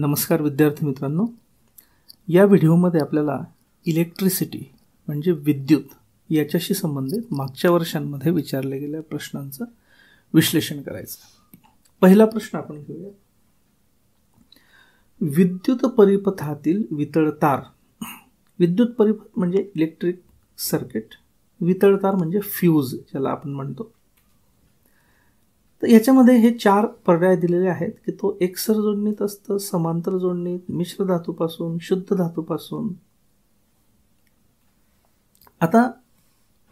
नमस्कार विद्यार्थी मित्रांनो, या व्हिडिओमध्ये आपल्याला इलेक्ट्रिसिटी म्हणजे विद्युत याच्याशी संबंधित मागच्या वर्षांमध्ये विचारले गेलेल्या प्रश्नांचं विश्लेषण करायचं. पहिला प्रश्न आपण घेऊया. विद्युत परिपथातील वितळतार. विद्युत परिपथ म्हणजे इलेक्ट्रिक सर्किट, वितळतार म्हणजे फ्यूज ज्याला आपण म्हणतो. तर याच्यामध्ये हे 4 पर्याय दिलेले आहेत की तो एकसर जोडणीत असतं, समांतर जोडणीत, मिश्र धातूपासून, शुद्ध धातूपासून. आता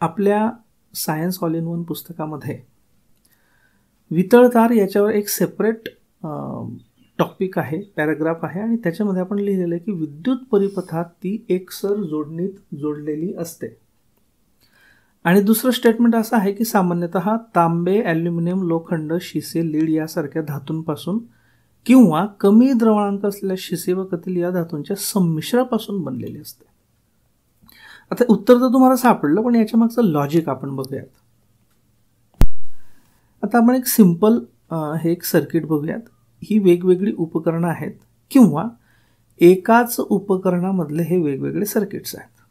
आपल्या सायन्स ऑल इन वन पुस्तकामध्ये वितळतार याच्यावर एक सेपरेट टॉपिक आहे, पॅराग्राफ आहे, आणि त्याच्यामध्ये आपण लिहिलेलं आहे की विद्युत परिपथात ती एकसर जोडणीत जोडलेली असते. आणि दुसरं स्टेटमेंट असं आहे की सामान्यतः तांबे, ॲल्युमिनियम, लोखंड, शिसे, लीड यासारख्या धातूंपासून किंवा कमी द्रवणांक असलेल्या शिसे व कथील या धातूंच्या संमिश्रापासून बनलेली असते. आता उत्तर तर तुम्हाला सापडलं, पण याच्या मागचं लॉजिक आपण बघूयात. आता आपण एक सिंपल हे एक सर्किट बघूयात. ही वेगवेगळी उपकरणं आहेत किंवा एकाच उपकरणामधले हे वेगवेगळे सर्किट्स आहेत.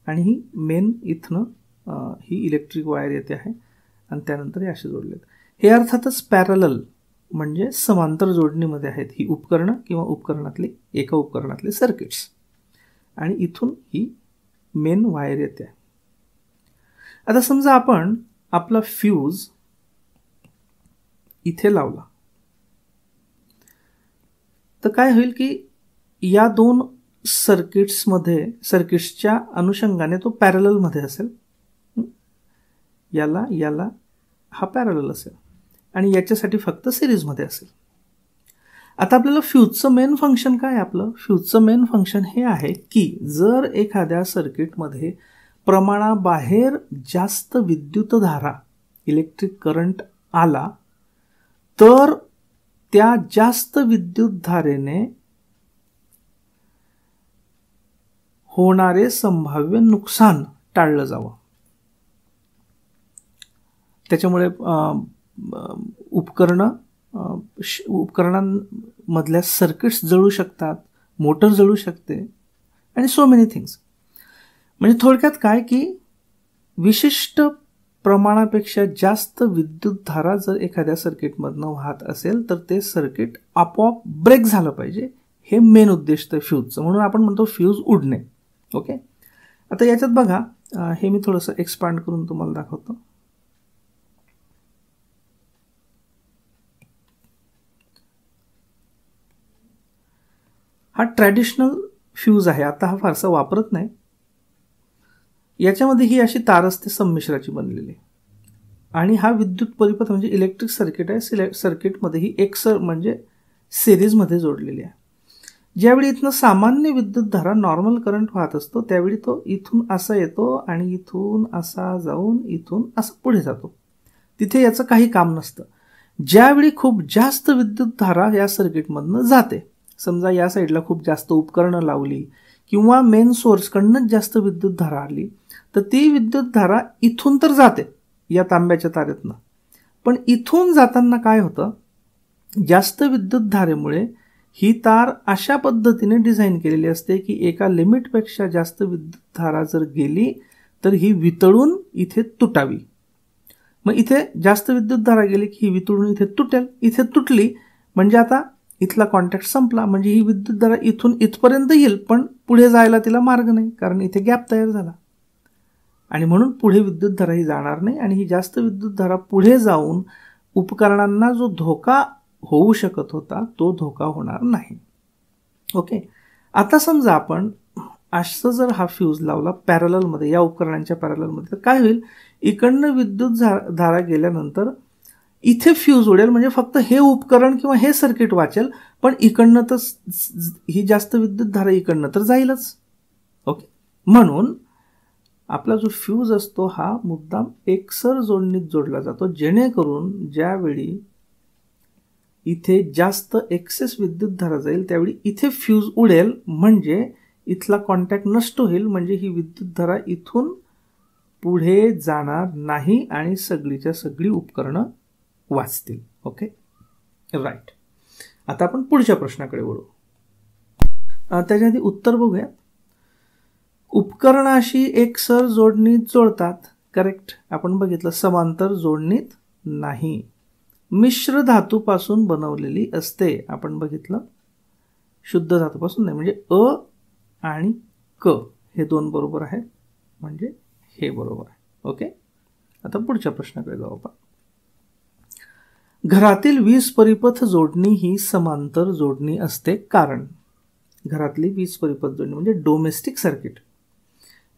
आणि ही मेन इथनं ही इलेक्ट्रिक वायर येते आहे आणि त्यानंतर हे असे जोडलेत. हे अर्थातच पॅरलल म्हणजे समांतर जोडणीमध्ये आहेत ही उपकरणं किंवा उपकरणातले एका उपकरणातले सर्किट्स. आणि इथून ही मेन वायर येते. आता समजा आपण आपला फ्यूज इथे लावला तर काय होईल की या दोन सर्किट्सच्या अनुषंगाने तो पॅरललमध्ये असेल. याला याला हा पॅरलल असेल आणि याच्यासाठी फक्त सिरीजमध्ये असेल. आता आपल्याला फ्यूजचं मेन फंक्शन काय आहे? आपलं फ्यूजचं मेन फंक्शन हे आहे की जर एखाद्या सर्किटमध्ये प्रमाणाबाहेर जास्त विद्युतधारा इलेक्ट्रिक करंट आला तर त्या जास्त विद्युतधारेने होणारे संभाव्य नुकसान टाळलं जावं. त्याच्यामुळे उपकरणांमधल्या सर्किट्स जळू शकतात, मोटर जळू शकते आणि सो मेनी थिंग्स. म्हणजे थोडक्यात काय की विशिष्ट प्रमाणापेक्षा जास्त विद्युतधारा जर एखाद्या सर्किटमधनं वाहत असेल तर ते सर्किट आपोआप ब्रेक झालं पाहिजे. हे मेन उद्देश आहे फ्यूजचं. म्हणून आपण म्हणतो फ्यूज उडणे. ओके. आता याच्यात बघा, हे मी थोडंसं एक्सपांड करून तुम्हाला दाखवतो. हा ट्रॅडिशनल फ्यूज आहे. आता हा फारसा वापरत नाही. याच्यामध्ये ही अशी तार असते संमिश्राची बनलेली आणि हा विद्युत परिपथ म्हणजे इलेक्ट्रिक सर्किट आहे. सर्किटमध्ये ही एकसर म्हणजे सिरीजमध्ये जोडलेली आहे. ज्यावेळी इथनं सामान्य विद्युतधारा नॉर्मल करंट वाहत असतो त्यावेळी तो इथून असा येतो आणि इथून असा जाऊन इथून असं पुढे जातो. तिथे याचं काही काम नसतं. ज्यावेळी खूप जास्त विद्युतधारा या सर्किटमधनं जाते, समजा या साईडला खूप जास्त उपकरणं लावली किंवा मेन सोर्सकडनंच जास्त विद्युतधारा आली तर ती विद्युतधारा इथून तर जाते या तांब्याच्या तारेतनं, पण इथून जाताना काय होतं, जास्त विद्युतधारेमुळे ही तार अशा पद्धतीने डिझाईन केलेली असते की एका लिमिटपेक्षा जास्त विद्युतधारा जर गेली तर ही वितळून इथे तुटावी. मग इथे जास्त विद्युतधारा गेली की ही वितळून इथे तुटेल. इथे तुटली म्हणजे आता इथला कॉन्टॅक्ट संपला, म्हणजे ही विद्युतधारा इथून इथपर्यंत येईल पण पुढे जायला तिला मार्ग नाही कारण इथे गॅप तयार झाला आणि म्हणून पुढे विद्युतधारा ही जाणार नाही आणि ही जास्त विद्युतधारा पुढे जाऊन उपकरणांना जो धोका होऊ शकत होता तो धोका होणार नाही. ओके. आता समजा आपण असं जर हा फ्यूज लावला पॅरललमध्ये, या उपकरणांच्या पॅरललमध्ये, तर काय होईल, इकडनं विद्युतधारा गेल्यानंतर इथे फ्यूज उडेल म्हणजे फक्त हे उपकरण किंवा हे सर्किट वाचेल, पण इकडनं तर ही जास्त विद्युतधारा इकडनं तर जाईलच. ओके. म्हणून आपला जो फ्यूज असतो हा मुद्दाम एकसर जोडणीत जोडला जातो जेणेकरून ज्यावेळी इथे जास्त एक्सेस विद्युतधारा जाईल त्यावेळी इथे फ्यूज उडेल म्हणजे इथला कॉन्टॅक्ट नष्ट होईल, म्हणजे ही विद्युतधारा इथून पुढे जाणार नाही आणि सगळीच्या सगळी उपकरणं वाचतील. Okay, right. आता आपण पुढच्या प्रश्नाकडे वळू. त्याच्या आधी उत्तर बघूया. उपकरणाशी एकसर जोडणीत जोडतात. करेक्ट. आपण बघितलं समांतर जोडणीत नाही. मिश्र धातूपासून बनवलेली असते. आपण बघितलं शुद्ध धातूपासून नाही. म्हणजे अ आणि क हे दोन बरोबर आहेत, म्हणजे हे बरोबर आहे. ओके. आता पुढच्या प्रश्नाकडे जाऊ आपण. घरातील वीज परिपथ जोडणी ही समांतर जोडणी असते कारण. घरातली वीज परिपथ जोडणी म्हणजे डोमेस्टिक सर्किट.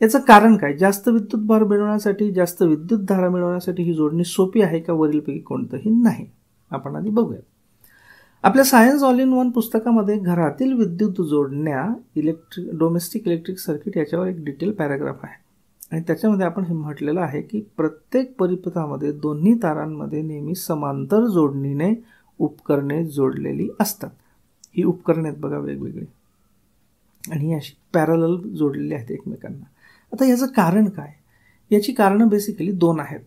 याचं कारण काय? जास्त विद्युत भार मिळवण्यासाठी, जास्त विद्युत धारा मिळवण्यासाठी ही जोडणी सोपी आहे का? वरीलपैकी कोणतंही नाही. आपण आधी बघूया. आपल्या सायन्स ऑल इन वन पुस्तकामध्ये घरातील विद्युत जोडण्या, डोमेस्टिक इलेक्ट्रिक सर्किट याच्यावर एक डिटेल पॅराग्राफ आहे आणि त्याच्यामध्ये आपण हे म्हटलेलं आहे की प्रत्येक परिपथामध्ये दोन्ही तारांमध्ये नेहमी समांतर जोडणीने उपकरणे जोडलेली असतात. ही उपकरणे आहेत बघा वेगवेगळी आणि ही अशी पॅरलल जोडलेली आहेत एकमेकांना. आता याचं कारण काय? याची कारणं बेसिकली दोन आहेत.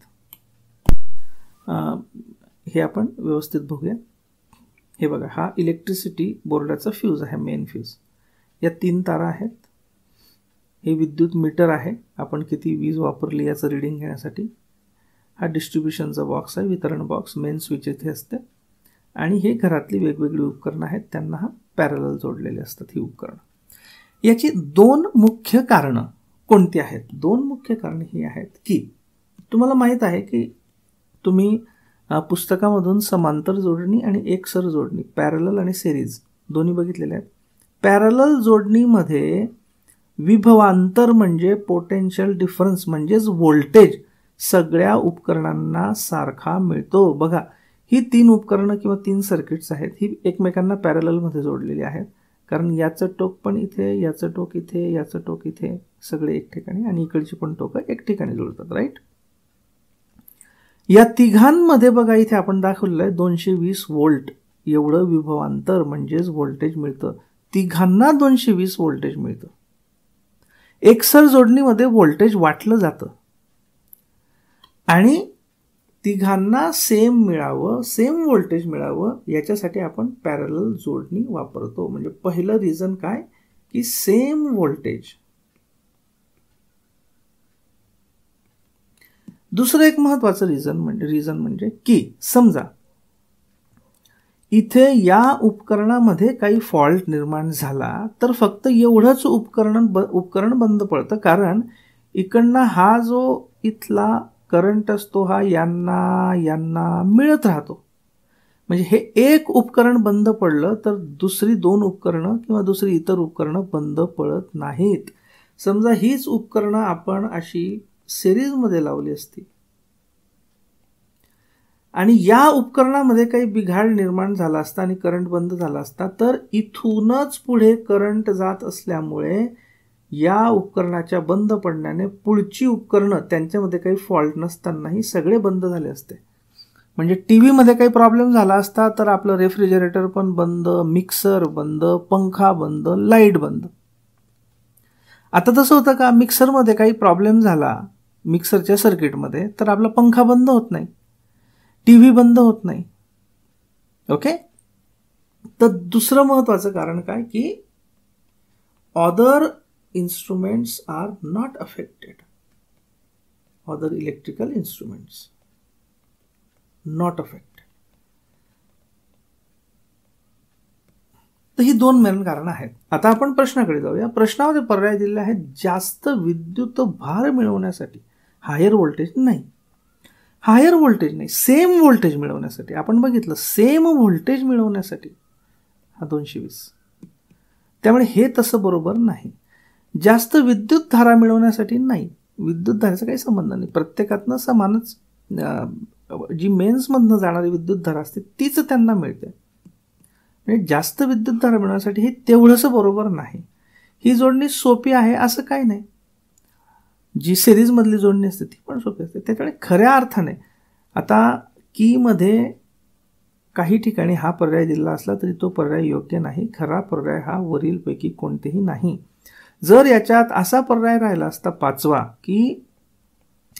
हे आपण व्यवस्थित बघूया. हे बघा, हा इलेक्ट्रिसिटी बोर्डाचा फ्यूज आहे, मेन फ्यूज. या 3 तारा आहेत. हे विद्युत मीटर आहे, आपण किती वीज वापरली याचं रिडिंग घेण्यासाठी. हा डिस्ट्रीब्युशनचा बॉक्स आहे, वितरण बॉक्स. मेन स्विच इथे असते आणि हे घरातली वेगवेगळी उपकरणं आहेत, त्यांना हा पॅरलल जोडलेले असतात ही उपकरणं. याची 2 मुख्य कारणं कोणती आहेत? 2 मुख्य कारणं ही आहेत की तुम्हाला माहीत आहे की तुम्ही पुस्तकामधून समांतर जोडणी आणि एकसर जोडणी, पॅरलल आणि सिरीज दोन्ही बघितलेले आहेत. पॅरलल जोडणीमध्ये विभवांतर म्हणजे पोटेन्शियल डिफरन्स म्हणजेच व्होल्टेज सगळ्या उपकरणांना सारखा मिळतो. बघा, ही 3 उपकरणं किंवा 3 सर्किट्स आहेत, ही एकमेकांना पॅरललमध्ये जोडलेली आहेत. कारण याचं टोक पण इथे, याचं टोक इथे, याचं टोक इथे, सगळे एक ठिकाणी आणि इकडची पण टोकं एक ठिकाणी जोडतात. राईट. या तिघांमध्ये बघा इथे आपण दाखवलेलं आहे 220 व्होल्ट एवढं विभवांतर म्हणजेच व्होल्टेज मिळतं. तिघांना 220 व्होल्टेज मिळतं. एकसर जोडणीमध्ये व्होल्टेज वाटलं जातं आणि तिघांना सेम मिळावं, सेम व्होल्टेज मिळावं याच्यासाठी आपण पॅरलल जोडणी वापरतो. म्हणजे पहिलं रिझन काय की सेम व्होल्टेज. दुसरं एक महत्वाचं रिझन म्हणजे की समजा इथे या उपकरणामध्ये काही फॉल्ट निर्माण झाला तर फक्त एवढंच उपकरण बंद पडतं. कारण इकडनं हा जो इथला करंट असतो हा यांना मिळत राहतो. म्हणजे हे एक उपकरण बंद पडलं तर दुसरी 2 उपकरणं किंवा दुसरी इतर उपकरणं बंद पडत नाहीत. समजा हीच उपकरणं आपण अशी सिरीजमध्ये लावली असती आणि या उपकरणामध्ये काही बिघाड निर्माण झाला असता आणि करंट बंद झाला असता तर इथूनच पुढे करंट जात असल्यामुळे या उपकरणाच्या बंद पडण्याने पुढची उपकरणं त्यांच्यामध्ये काही फॉल्ट नसतानाही सगळे बंद झाले असते. म्हणजे टीव्हीमध्ये काही प्रॉब्लेम झाला असता तर आपलं रेफ्रिजरेटर पण बंद, मिक्सर बंद, पंखा बंद, लाईट बंद. आता तसं होतं का? मिक्सरमध्ये काही प्रॉब्लेम झाला मिक्सरच्या सर्किटमध्ये तर आपला पंखा बंद होत नाही, टीव्ही बंद होत नाही. ओके. तर दुसरं महत्वाचं कारण काय की other instruments are not affected. Other electrical instruments not affected. तर ही 2 मेन कारण आहेत. आता आपण प्रश्नाकडे जाऊया. प्रश्नामध्ये पर्याय दिलेले आहेत जास्त विद्युत भार मिळवण्यासाठी. हायर व्होल्टेज नाही, हायर व्होल्टेज नाही, सेम व्होल्टेज मिळवण्यासाठी. आपण बघितलं सेम व्होल्टेज मिळवण्यासाठी हा 220. त्यामुळे हे तसं बरोबर नाही. जास्त विद्युत धारा मिळवण्यासाठी नाही, विद्युत धारेचा काही संबंध नाही. प्रत्येकातनं समानच जी मेन्समधनं जाणारी विद्युत धारा असते तीच त्यांना मिळते. म्हणजे जास्त विद्युत धारा मिळवण्यासाठी हे तेवढंसं बरोबर नाही. ही जोडणी सोपी आहे असं काही नाही. जी सिरीजमधली जोडणी असते ती पण सोपी असते. त्याच्यामुळे खऱ्या अर्थाने आता कीमध्ये काही ठिकाणी हा पर्याय दिला असला तरी तो पर्याय योग्य नाही. खरा पर्याय हा वरीलपैकी कोणतेही नाही. जर याच्यात असा पर्याय राहिला असता 5वा की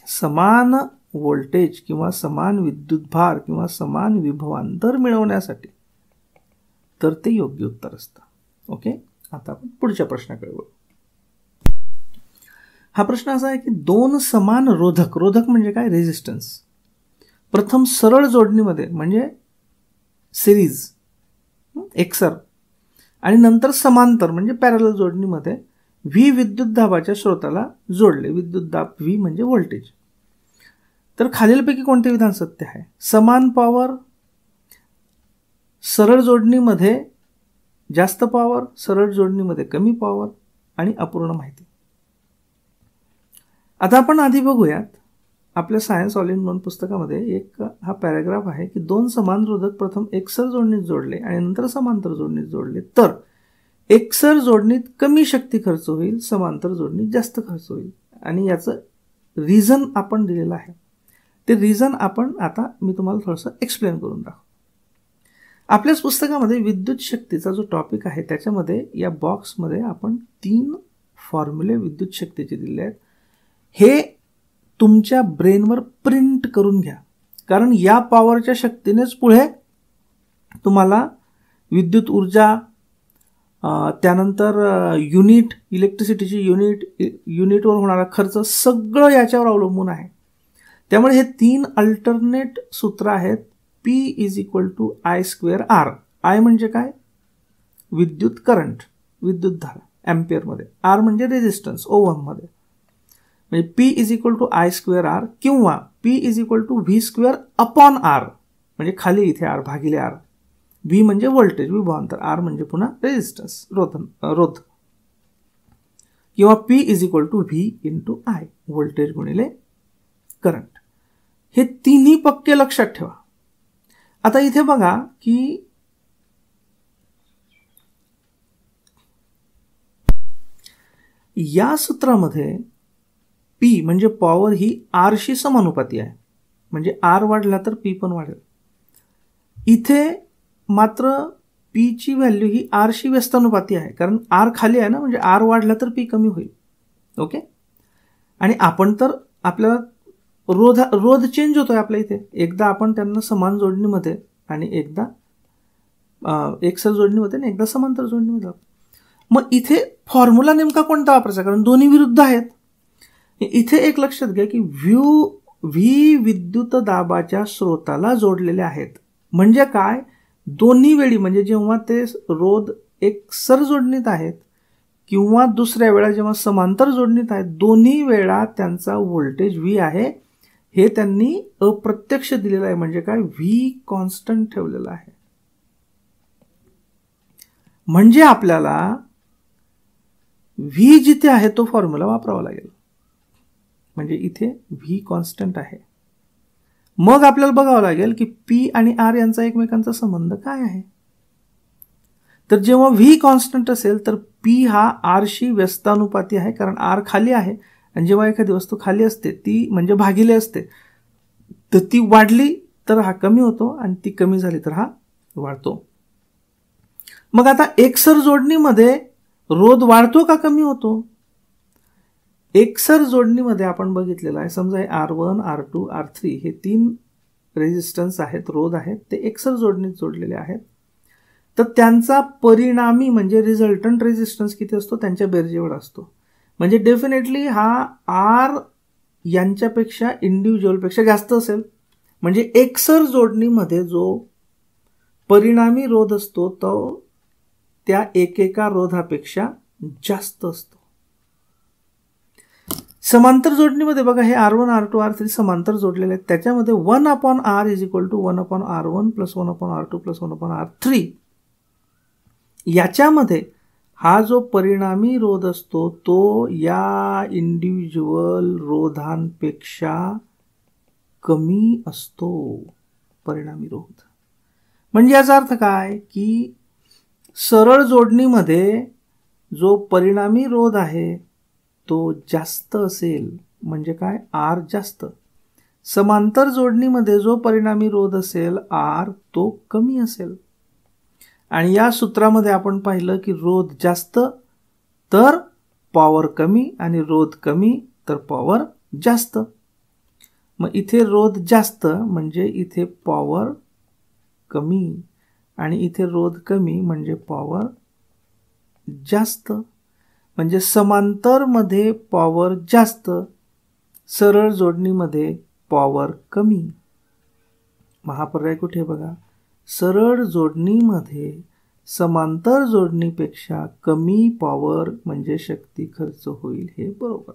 समान व्होल्टेज किंवा समान विद्युतभार किंवा समान विभवांतर मिळवण्यासाठी तर ते योग्य उत्तर असतं. ओके. आता आपण पुढच्या प्रश्नाकडे वळू. हा प्रश्न असा आहे की दोन समान रोधक, रोधक म्हणजे काय, रेझिस्टन्स, प्रथम सरळ जोडणीमध्ये म्हणजे सिरीज एकसर आणि नंतर समांतर म्हणजे पॅरलल जोडणीमध्ये व्ही विद्युत दाबाच्या स्रोताला जोडले. विद्युत दाब व्ही म्हणजे व्होल्टेज. तर खालीलपैकी कोणते विधान सत्य आहे? समान पॉवर, सरळ जोडणीमध्ये जास्त पॉवर, सरळ जोडणीमध्ये कमी पॉवर आणि अपूर्ण माहिती. आता आपण आधी बघूयात आपल्या सायन्स ऑल इन वन पुस्तकामध्ये एक हा पॅराग्राफ आहे की दोन समान रोधक प्रथम एकसर जोडणीत जोडले आणि नंतर समांतर जोडणीत जोडले तर एकसर जोडणीत कमी शक्ती खर्च होईल, समांतर जोडणीत जास्त खर्च होईल. आणि याचं रिझन आपण दिलेलं आहे. ते रिझन आपण आता मी तुम्हाला थोडंसं एक्सप्लेन करून दाखवतो. आपल्याच पुस्तकामध्ये विद्युत शक्तीचा जो टॉपिक आहे त्याच्यामध्ये या बॉक्समध्ये आपण 3 फॉर्म्युले विद्युत शक्तीचे दिले आहेत. हे तुमच्या ब्रेनवर प्रिंट करून घ्या, कारण या पॉवरच्या शक्तीनेच पुढे तुम्हाला विद्युत ऊर्जा, त्यानंतर युनिट, इलेक्ट्रिसिटीची युनिटवर होणारा खर्च सगळं याच्यावर अवलंबून आहे. त्यामुळे हे 3 अल्टरनेट सूत्र आहेत. P = I²R. I म्हणजे काय, विद्युत करंट, विद्युत धारा एम्पियरमध्ये, R म्हणजे रेझिस्टन्स ओहममध्ये. म्हणजे P = I²R किंवा P = V²/R म्हणजे खाली इथे R भागिले R. V म्हणजे व्होल्टेज, विभवांतर, R म्हणजे पुन्हा रेझिस्टन्स, रोध, किंवा P = V × I व्होल्टेज गुणिले करंट. हे तिन्ही पक्के लक्षात ठेवा. आता इथे बघा की या सूत्रामध्ये P म्हणजे पॉवर ही R शी समानुपाती आहे. म्हणजे R वाढला तर P पण वाढेल. इथे मात्र P ची व्हॅल्यू ही R शी व्यस्तानुपाती आहे, कारण R खाली आहे ना, म्हणजे R वाढला तर P कमी होईल. ओके. आणि आपण तर आपल्याला रोध चेंज होतोय आपल्या इथे. एकदा आपण त्यांना समान जोडणीमध्ये आणि एकदा एकसर जोडणीमध्ये आणि एकदा समांतर जोडणीमध्ये. मग इथे फॉर्म्युला नेमका कोणता वापरायचा, कारण दोन्ही विरुद्ध आहेत. इथे एक लक्षात घ्या की व्ही विद्युत दाबाच्या स्रोताला जोडलेले आहेत. म्हणजे काय, दोन्ही वेळी, म्हणजे जेव्हा ते रोध एकसर जोडणीत आहेत किंवा दुसऱ्या वेळा जेव्हा समांतर जोडणीत आहेत, दोन्ही वेळा त्यांचा व्होल्टेज व्ही आहे. हे त्यांनी अप्रत्यक्ष दिलेलं आहे. म्हणजे काय, व्ही कॉन्स्टंट ठेवलेला आहे. म्हणजे आपल्याला व्ही जिथे आहे तो फॉर्म्युला वापरावा लागेल. म्हणजे इथे व्ही कॉन्स्टंट आहे. मग आपल्याला बघावं लागेल की P आणि R यांचा एकमेकांचा संबंध काय आहे. तर जेव्हा व्ही कॉन्स्टंट असेल तर P हा R शी व्यस्तानुपाती आहे, कारण R खाली आहे. आणि जेव्हा एखादी वस्तू खाली असते ती म्हणजे भागिले असते, तर ती वाढली तर हा कमी होतो आणि ती कमी झाली तर हा वाढतो. मग आता एकसर जोडणीमध्ये रोध वाढतो का कमी होतो? एकसर जोडणीमध्ये आपण बघितलेलं आहे, समजा हे R1, R2, R3 हे 3 रेझिस्टन्स आहेत, रोध आहेत, ते एकसर जोडणीत जोडलेले आहेत. तर त्यांचा परिणामी म्हणजे रिझल्टंट रेझिस्टन्स किती असतो, त्यांच्या बेरजेवर असतो. म्हणजे डेफिनेटली हा R यांच्यापेक्षा इंडिव्हिज्युअलपेक्षा जास्त असेल. म्हणजे एकसर जोडणीमध्ये जो परिणामी रोध असतो तो त्या एकेका रोधापेक्षा जास्त असतो. समांतर जोडणीमध्ये बघा हे R1, R2, R3 समांतर जोडलेले आहेत. त्याच्यामध्ये 1/R = 1/R1 + 1/R2 + 1/R3. याच्यामध्ये हा जो परिणामी रोध असतो तो या इंडिव्हिज्युअल रोधांपेक्षा कमी असतो, परिणामी रोध. म्हणजे याचा अर्थ काय की सरळ जोडणीमध्ये जो परिणामी रोध आहे तो जास्त असेल, म्हणजे काय, R जास्त. समांतर जोडणीमध्ये जो परिणामी रोध असेल R तो कमी असेल. आणि या सूत्रामध्ये आपण पाहिलं की रोध जास्त तर पॉवर कमी आणि रोध कमी तर पॉवर जास्त. मग इथे रोध जास्त म्हणजे इथे पॉवर कमी आणि इथे रोध कमी म्हणजे पॉवर जास्त, म्हणजे समांतरमध्ये पॉवर जास्त, सरळ जोडणीमध्ये पॉवर कमी. महापर्याय कुठे बघा, सरळ जोडणीमध्ये समांतर जोडणीपेक्षा कमी पॉवर म्हणजे शक्ती खर्च होईल, हे बरोबर.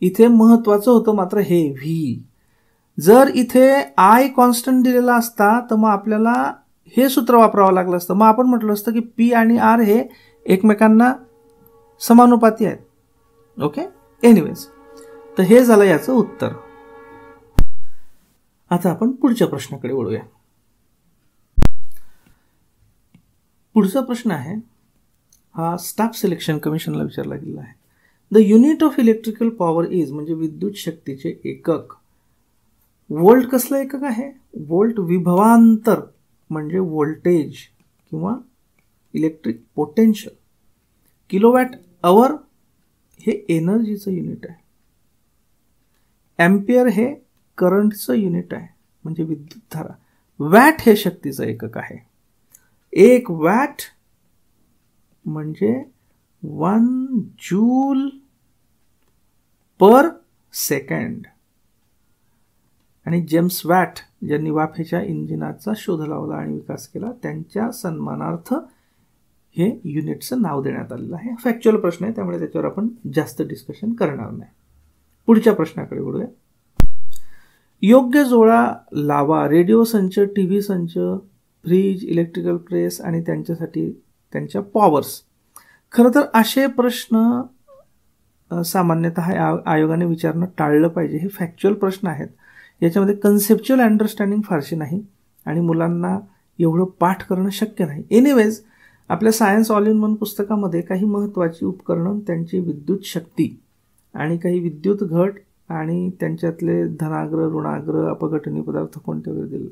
इथे महत्वाचं होतं मात्र हे व्ही. जर इथे आय कॉन्स्टंट दिलेला असता तर मग आपल्याला हे सूत्र वापरावं लागलं असतं. मग आपण म्हटलं असतं की पी आणि आर हे एकमेकांना समानुपाती आहेत. ओके, एनिवेज, तर हे झालं याचं उत्तर. आता आपण पुढच्या प्रश्नाकडे वळूया. पुढचा प्रश्न आहे, हा स्टाफ सिलेक्शन कमिशनला विचारला गेला आहे. The unit of electrical power is, म्हणजे विद्युत शक्तीचे एकक. वोल्ट कसलं एकक आहे? वोल्ट विभवांतर म्हणजे व्होल्टेज किंवा इलेक्ट्रिक पोटेन्शियल. किलोवॅट अवर हे एनर्जीचं युनिट आहे. एम्पियर हे करंटचं युनिट आहे म्हणजे विद्युत धारा. वॅट हे शक्तीचं एकक आहे. 1 वॅट म्हणजे 1 जूल पर सेकंड. आणि जेम्स वॅट ज्यांनी वाफेच्या इंजिनाचा शोध लावला आणि विकास केला, त्यांच्या सन्मानार्थ हे युनिटचं नाव देण्यात आलेलं आहे. फॅक्च्युअल प्रश्न आहे त्यामुळे त्याच्यावर आपण जास्त डिस्कशन करणार नाही. पुढच्या प्रश्नाकडे वळूया. योग्य जोडा लावा रेडिओ संच, टीव्ही संच, फ्रीज, इलेक्ट्रिकल प्रेस आणि त्यांच्यासाठी त्यांच्या पॉवर्स. खरं तर असे प्रश्न सामान्यतः आयोगाने विचारणं टाळलं पाहिजे. हे फॅक्च्युअल प्रश्न आहेत, याच्यामध्ये कन्सेप्च्युअल अंडरस्टँडिंग फारशी नाही आणि मुलांना एवढं पाठ करणं शक्य नाही. एनिवेज, आपल्या सायन्स ऑल इन वन पुस्तकामध्ये काही महत्त्वाची उपकरणं, त्यांची विद्युत शक्ती आणि काही विद्युत घट आणि त्यांच्यातले धनाग्र, ऋणाग्र, अपघटनीय पदार्थ कोणते वगैरे दिले.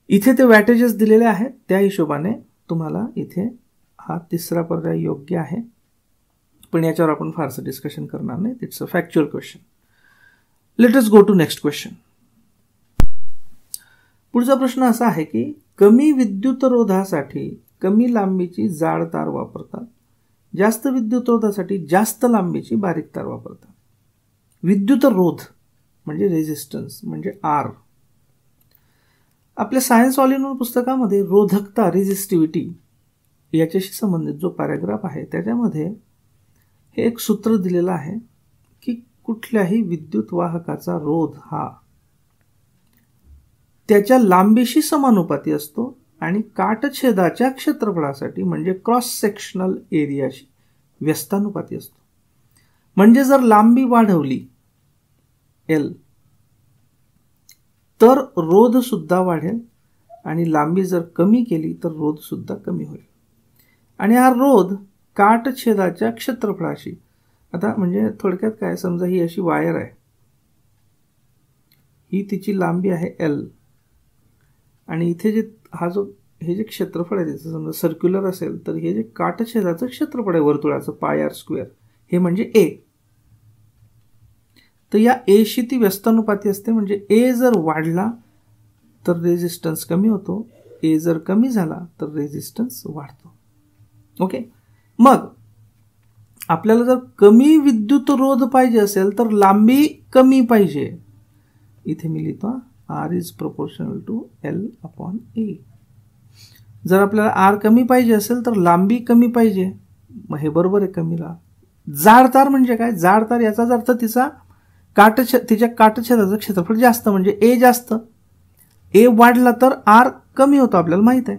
इथे ते वॅटेजेस दिलेले आहेत, त्या हिशोबाने तुम्हाला इथे हा तिसरा पर्याय योग्य आहे. पण याच्यावर आपण फारसं डिस्कशन करणार नाही. It's a factual question. Let us go to next question. पुढचा प्रश्न असा आहे की कमी विद्युतरोधासाठी कमी लांबीची जाड तार वापरतात, जास्त विद्युतरोधासाठी जास्त लांबीची बारीक तार वापरतात. विद्युतरोध म्हणजे रेझिस्टन्स म्हणजे आर. आपल्या सायन्स ऑल इन वन पुस्तकामध्ये रोधकता, रेझिस्टिव्हिटी याच्याशी संबंधित जो पॅराग्राफ आहे त्याच्यामध्ये हे एक सूत्र दिलेलं आहे की कुठल्याही विद्युत वाहकाचा रोध हा त्याच्या लांबीशी समानुपाती असतो आणि काटछेदाच्या क्षेत्रफळासाठी म्हणजे क्रॉस सेक्शनल एरियाशी व्यस्तानुपाती असतो. म्हणजे जर लांबी वाढवली एल तर रोध सुद्धा वाढेल आणि लांबी जर कमी केली तर रोध सुद्धा कमी होईल. आणि हा रोध काटछेदाच्या क्षेत्रफळाशी, आता म्हणजे थोडक्यात काय, समजा ही अशी वायर आहे, ही तिची लांबी आहे एल आणि इथे जे हे जे क्षेत्रफळ आहे त्याचं समजा सर्क्युलर असेल तर हे जे काटछेदाचं क्षेत्रफळ आहे वर्तुळाचं पाय आर स्क्वेअर हे म्हणजे ए. तर या एशी ती व्यस्तानुपाती असते. म्हणजे ए जर वाढला तर रेझिस्टन्स कमी होतो, ए जर कमी झाला तर रेझिस्टन्स वाढतो. ओके, मग आपल्याला जर कमी विद्युत रोध पाहिजे असेल तर लांबी कमी पाहिजे. इथे मी लिहितो R is proportional to L upon A. जर आपल्याला आर कमी पाहिजे असेल तर लांबी कमी पाहिजे. मग हे बरोबर आहे, कमी ला. जाड तार म्हणजे काय? जाड तार याचाच अर्थ तिच्या काटछेदाचं क्षेत्रफळ जास्त म्हणजे ए जास्त. ए वाढला तर आर कमी होतो आपल्याला माहित आहे.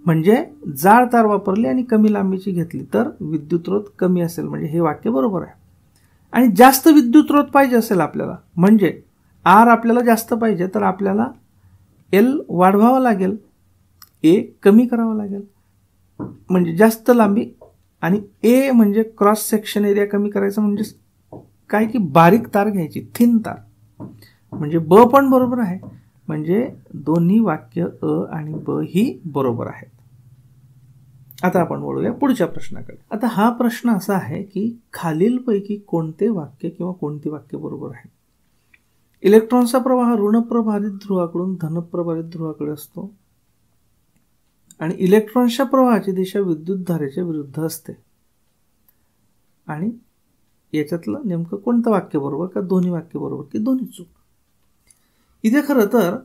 म्हणजे जाड तार वापरली आणि कमी लांबीची घेतली तर विद्युतरोध कमी असेल म्हणजे हे वाक्य बरोबर आहे. आणि जास्त विद्युतरोध पाहिजे असेल आपल्याला म्हणजे आर आपल्याला जास्त पाहिजे तर आपल्याला एल वाढवावं लागेल, ए कमी करावं लागेल म्हणजे जास्त लांबी. आणि ए म्हणजे क्रॉस सेक्शन एरिया कमी करायचा म्हणजे काय की बारीक तार घ्यायची, थिन तार. म्हणजे ब पण बरोबर आहे. म्हणजे दोन्ही वाक्य अ आणि ब ही बरोबर आहेत. आता आपण वळूया पुढच्या प्रश्नाकडे. आता हा प्रश्न असा आहे की खालीलपैकी कोणते वाक्य किंवा कोणती वाक्य बरोबर आहे? इलेक्ट्रॉनचा प्रवाह ऋणप्रभारित ध्रुवाकडून धनप्रभारित ध्रुवाकडे असतो. आणि इलेक्ट्रॉन्सच्या प्रवाहाची दिशा विद्युतधारेच्या विरुद्ध असते. आणि याच्यातलं नेमकं कोणतं वाक्य बरोबर, का दोन्ही वाक्य बरोबर, की दोन्ही चूक? इथे खरं तर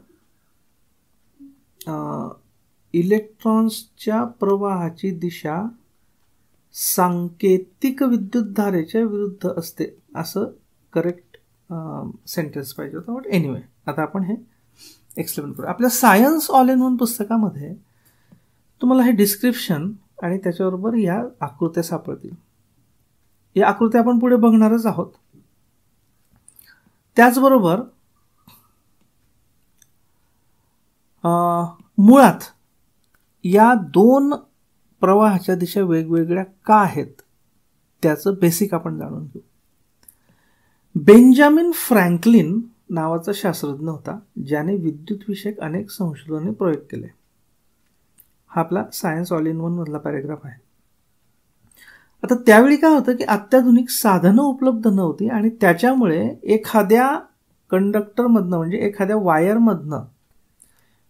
इलेक्ट्रॉन्सच्या प्रवाहाची दिशा सांकेतिक विद्युतधारेच्या विरुद्ध असते असं करेक्ट सेंटेन्स पाहिजे होतं. बट एनिवे, आता आपण हे एक्सप्लेन करू. आपल्या सायन्स ऑल इन वन पुस्तकामध्ये तुम्हाला हे डिस्क्रिप्शन आणि त्याच्याबरोबर या आकृत्या सापडतील. या आकृत्या आपण पुढे बघणारच आहोत. त्याचबरोबर मुळात या दोन प्रवाहाच्या दिशा वेगवेगळ्या का आहेत त्याचं बेसिक आपण जाणून घेऊ. बेंजामिन फ्रँकलिन नावाचा शास्त्रज्ञ होता ज्याने विद्युतविषयक अनेक संशोधने प्रयोग केले. हा आपला सायन्स ऑल इन वन मधला पॅरेग्राफ आहे. आता त्यावेळी काय होतं की अत्याधुनिक साधनं उपलब्ध नव्हती आणि त्याच्यामुळे एखाद्या कंडक्टरमधनं म्हणजे एखाद्या वायरमधनं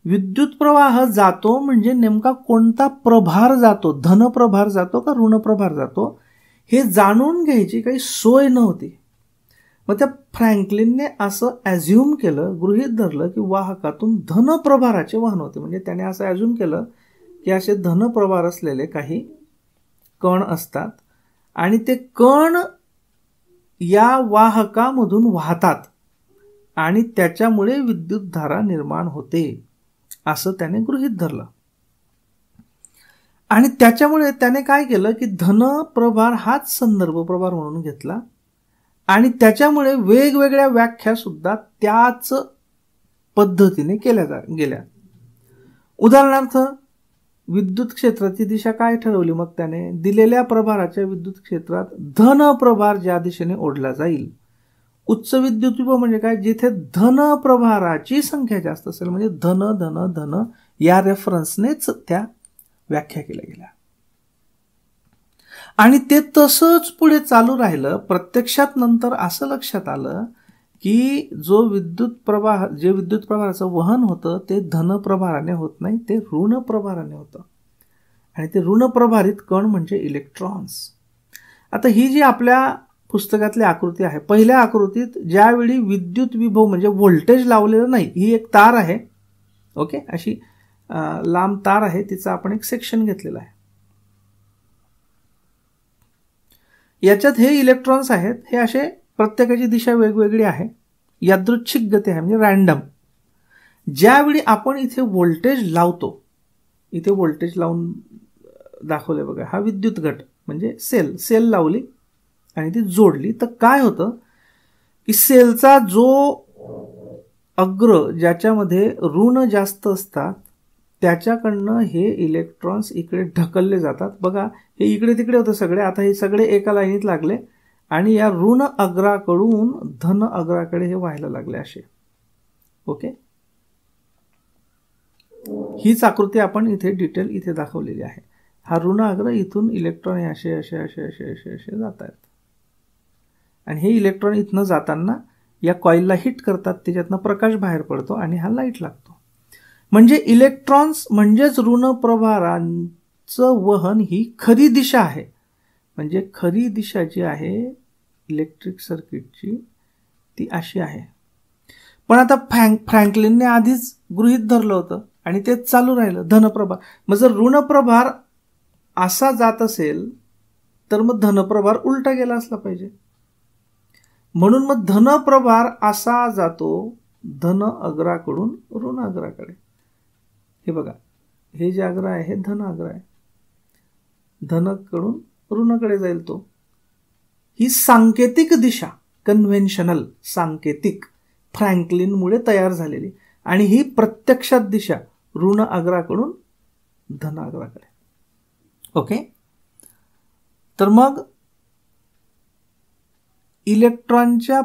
विद्युत प्रवाह जातो म्हणजे नेमका कोणता प्रभार जातो, धनप्रभार जातो का ऋणप्रभार जातो, हे जाणून घ्यायची काही सोय नव्हती. मग त्या फ्रँकलिनने असं ॲझ्युम केलं, गृहीत धरलं की वाहकातून धनप्रभाराचे वहन होते. म्हणजे त्याने असं ॲझ्युम केलं की असे धनप्रभार असलेले काही कण असतात आणि ते कण या वाहकामधून वाहतात आणि त्याच्यामुळे विद्युतधारा निर्माण होते असं त्याने गृहीत धरलं. आणि त्याच्यामुळे त्याने काय केलं की धनप्रभार हाच संदर्भ प्रभार म्हणून घेतला आणि त्याच्यामुळे वेगवेगळ्या व्याख्या सुद्धा त्याच पद्धतीने केल्या गेल्या. उदाहरणार्थ विद्युत क्षेत्राची दिशा काय ठरवली? मग त्याने दिलेल्या प्रभाराच्या विद्युत क्षेत्रात धनप्रभार ज्या दिशेने ओढला जाईल. उच्च विद्युत विभव म्हणजे काय? जिथे धनप्रभाराची संख्या जास्त असेल म्हणजे धन धन धन या रेफरन्सनेच त्या व्याख्या केल्या गेल्या. आणि ते तसंच पुढे चालू राहिलं. प्रत्यक्षात नंतर असं लक्षात आलं की जे विद्युत प्रभाराचं वहन होतं ते धनप्रभाराने होत नाही, ते ऋणप्रभाराने होतं. आणि ते ऋणप्रभारित कण म्हणजे इलेक्ट्रॉन्स. आता ही जी आपल्या पुस्तकातली आकृती आहे, पहिल्या आकृतीत ज्यावेळी विद्युत विभव म्हणजे व्होल्टेज लावलेलं नाही, ही एक तार आहे, ओके, अशी लांब तार आहे, तिचा आपण एक सेक्शन घेतलेला आहे. याच्यात हे इलेक्ट्रॉन्स आहेत, हे असे प्रत्येकाची दिशा वेगवेगळी आहे, यादृच्छिक गती आहे म्हणजे रॅन्डम. ज्यावेळी आपण इथे व्होल्टेज लावतो, इथे व्होल्टेज लावून दाखवले बघा, हा विद्युत घट म्हणजे सेल लावली आणि ती जोडली, तर काय होतं की सेलचा जो अग्र ज्याच्यामध्ये ऋण जास्त असतात त्याच्याकडनं हे इलेक्ट्रॉन्स इकडे ढकलले जातात. बघा हे इकडे तिकडे होतं सगळे, आता हे सगळे एका लाईनीत लागले आणि या ऋण अग्राकडून धन अग्राकडे हे व्हायला लागले असे. ओके, हीच आकृती आपण इथे डिटेल इथे दाखवलेली आहे. हा ऋण अग्र, इथून इलेक्ट्रॉन असे असे असे असे असे असे जात आहेत आणि हे इलेक्ट्रॉन इथनं जाताना या कॉईलला हिट करतात, त्याच्यातनं प्रकाश बाहेर पडतो आणि हा लाईट लागतो. म्हणजे इलेक्ट्रॉन्स म्हणजेच ऋणप्रभारांचं वहन ही खरी दिशा आहे. म्हणजे खरी दिशा जी आहे इलेक्ट्रिक सर्किटची ती अशी आहे. पण आता फ्रँकलिनने आधीच गृहीत धरलं होतं आणि तेच चालू राहिलं, धनप्रभार. मग जर ऋणप्रभार असा जात असेल तर मग धनप्रभार उलटा गेला असला पाहिजे. म्हणून मग धनप्रभार असा जातो धन अग्राकडून ऋण अग्राकडे. हे बघा, हे जे अग्र आहे हे धन अग्र आहे, धनकडून ऋणाकडे जाईल तो. ही सांकेतिक दिशा, कन्व्हेन्शनल सांकेतिक, फ्रँकलिनमुळे तयार झालेली, आणि ही प्रत्यक्षात दिशा ऋण अग्राकडून धन अग्राकडे. ओके, तर मग इलेक्ट्रॉन्सचा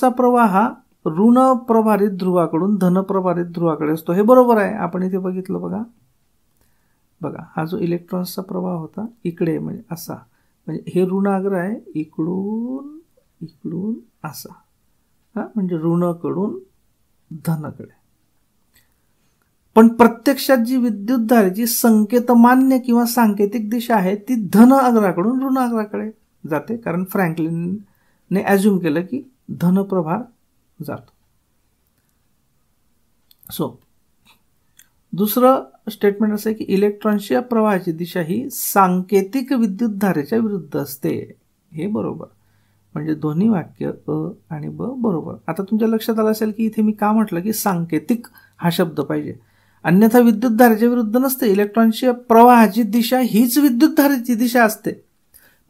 प्रवाह हा ऋण प्रभारित ध्रुवाकडून धन प्रभारित ध्रुवाकडे असतो. हे बरोबर आहे, आपण इथे बघितलं बघा. बघा हा जो इलेक्ट्रॉन्सचा प्रवाह होता इकडे म्हणजे असा, म्हणजे हे ऋण अग्र आहे, इकडून इकडून असा, हा म्हणजे ऋणकडून धनाकडे. पण प्रत्यक्षात जी विद्युतधारेची संकेतमान्य किंवा सांकेतिक दिशा आहे ती धन अग्राकडून ऋण अग्राकडे जाते, कारण फ्रँकलिनने ॲज्युम केलं की धन प्रभार जातो. सो दुसरं स्टेटमेंट असं आहे की इलेक्ट्रॉनच्या प्रवाहाची दिशा ही सांकेतिक विद्युतधारेच्या विरुद्ध असते. हे बरोबर, म्हणजे दोन्ही वाक्य अ आणि ब बरोबर. आता तुमच्या लक्षात आलं असेल की इथे मी का म्हटलं की सांकेतिक हा शब्द पाहिजे, अन्यथा विद्युतधारेच्या विरुद्ध नसते. इलेक्ट्रॉनच्या प्रवाहाची दिशा हीच विद्युतधारेची दिशा असते,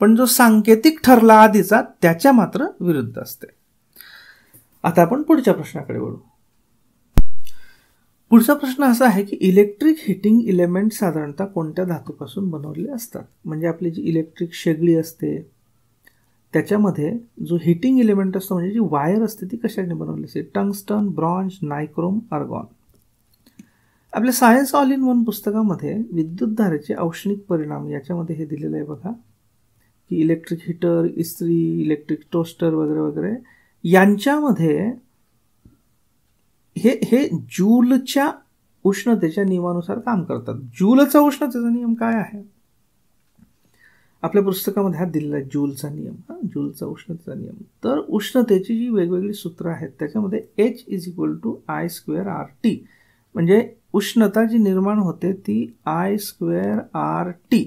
पण जो सांकेतिक ठरला आधीचा त्याच्या मात्र विरुद्ध असते. आता आपण पुढच्या प्रश्नाकडे वळू. पुढचा प्रश्न असा आहे की इलेक्ट्रिक हिटिंग इलेमेंट साधारणतः कोणत्या धातूपासून बनवलेले असतात. म्हणजे आपली जी इलेक्ट्रिक शेगडी असते त्याच्यामध्ये जो हिटिंग इलेमेंट असतो, म्हणजे जी वायर असते ती कशाने बनवली असते. Tungsten, bronze, nichrome, argon. आपल्या सायन्स ऑल इन वन पुस्तकामध्ये विद्युतधारेचे औष्णिक परिणाम याच्यामध्ये हे दिलेलं आहे बघा, की इलेक्ट्रिक हीटर, इस्त्री, इलेक्ट्रिक टोस्टर वगैरे वगैरे यांच्यामध्ये हे जूलच्या उष्णतेच्या नियमानुसार काम करतात. जूलचा उष्णतेचा नियम काय आहे आपल्या पुस्तकामध्ये हा दिलेला आहे, जूलचा नियम. जूलचा उष्णतेचा नियम. तर उष्णतेची जी वेगवेगळी सूत्र आहेत त्याच्यामध्ये H=I²RT, म्हणजे उष्णता जी निर्माण होते ती I²RT.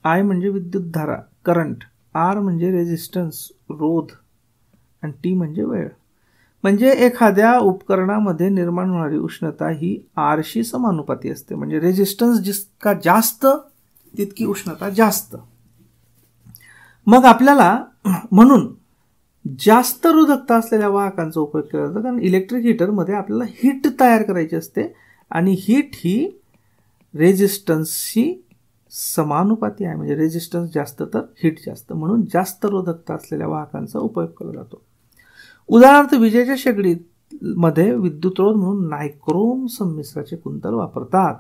I म्हणजे विद्युतधारा, करंट, R म्हणजे रेझिस्टन्स, रोध, आणि T म्हणजे वेळ. म्हणजे एखाद्या उपकरणामध्ये निर्माण होणारी उष्णता ही आरशी समानुपाती असते. म्हणजे रेझिस्टन्स जितका जास्त तितकी उष्णता जास्त. मग आपल्याला म्हणून जास्त रोधकता असलेल्या वाहकांचा उपयोग केला जातो, कारण इलेक्ट्रिक हीटरमध्ये आपल्याला हीट तयार करायची असते आणि हीट ही रेझिस्टन्सशी समानुपाती आहे. म्हणजे रेझिस्टन्स जास्त तर हीट जास्त, म्हणून जास्त रोधकता असलेल्या वाहकांचा उपयोग केला जातो. उदाहरणार्थ विजेच्या शेगडीमध्ये विद्युतरोध म्हणून नायक्रोम संमिश्राचे कुंतल वापरतात.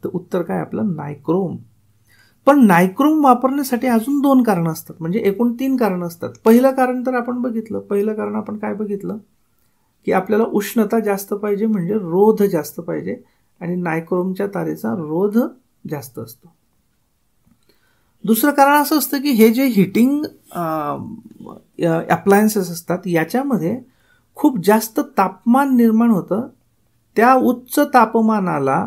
तर उत्तर काय आपलं नायक्रोम. पण नायक्रोम वापरण्यासाठी अजून 2 कारणं असतात, म्हणजे एकूण 3 कारणं असतात. पहिलं कारण तर आपण बघितलं. पहिलं कारण आपण काय बघितलं की आपल्याला उष्णता जास्त पाहिजे, म्हणजे रोध जास्त पाहिजे, आणि नायक्रोमच्या तारेचा रोध जास्त असतो. दुसरं कारण असं असतं की हे जे हिटिंग अप्लायन्सेस असतात याच्यामध्ये खूप जास्त तापमान निर्माण होतं. त्या उच्च तापमानाला